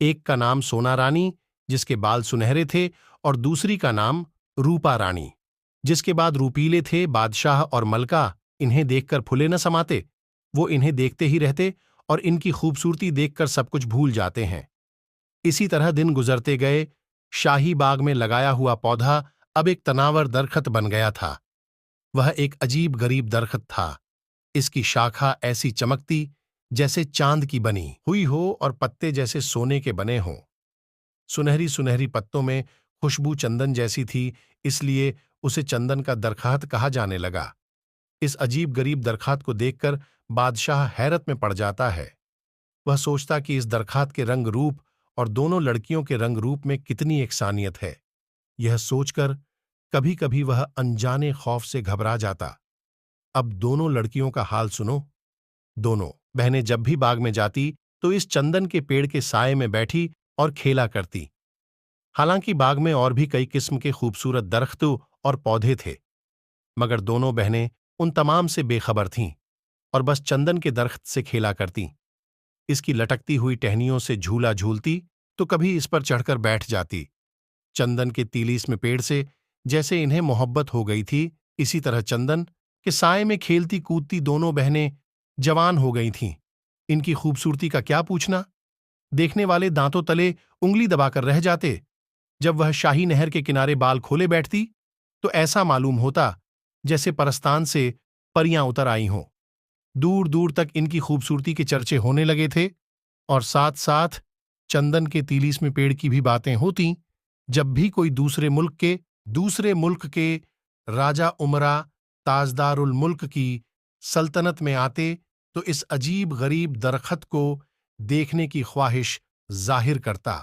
एक का नाम सोना रानी, जिसके बाल सुनहरे थे, और दूसरी का नाम रूपा रानी, जिसके बाद रूपीले थे। बादशाह और मलका इन्हें देखकर फुले न समाते। वो इन्हें देखते ही रहते और इनकी खूबसूरती देखकर सब कुछ भूल जाते हैं। इसी तरह दिन गुजरते गए। शाही बाग में लगाया हुआ पौधा अब एक तनावर दरखत बन गया था। वह एक अजीब गरीब दरखत था। इसकी शाखा ऐसी चमकती जैसे चांद की बनी हुई हो और पत्ते जैसे सोने के बने हों। सुनहरी सुनहरी पत्तों में खुशबू चंदन जैसी थी, इसलिए उसे चंदन का दरखात कहा जाने लगा। इस अजीब गरीब दरखात को देखकर बादशाह हैरत में पड़ जाता है। वह सोचता कि इस दरखात के रंग रूप और दोनों लड़कियों के रंग रूप में कितनी एकसानियत है। यह सोचकर कभी कभी वह अनजाने खौफ से घबरा जाता। अब दोनों लड़कियों का हाल सुनो। दोनों बहनें जब भी बाग में जाती तो इस चंदन के पेड़ के साए में बैठी और खेला करती। हालांकि बाग में और भी कई किस्म के खूबसूरत दरख्तों और पौधे थे, मगर दोनों बहनें उन तमाम से बेखबर थीं और बस चंदन के दरख्त से खेला करतीं। इसकी लटकती हुई टहनियों से झूला झूलती तो कभी इस पर चढ़कर बैठ जाती। चंदन के तीलीस में पेड़ से जैसे इन्हें मोहब्बत हो गई थी, इसी तरह चंदन के साए में खेलती कूदती दोनों बहनें जवान हो गई थीं। इनकी खूबसूरती का क्या पूछना। देखने वाले दांतों तले उंगली दबाकर रह जाते। जब वह शाही नहर के किनारे बाल खोले बैठती तो ऐसा मालूम होता जैसे परस्तान से परियां उतर आई हों। दूर दूर तक इनकी खूबसूरती के चर्चे होने लगे थे और साथ साथ चंदन के तीलीस में पेड़ की भी बातें होती। जब भी कोई दूसरे मुल्क के राजा उमरा ताजदारुल मुल्क की सल्तनत में आते तो इस अजीब गरीब दरखत को देखने की ख्वाहिश जाहिर करता।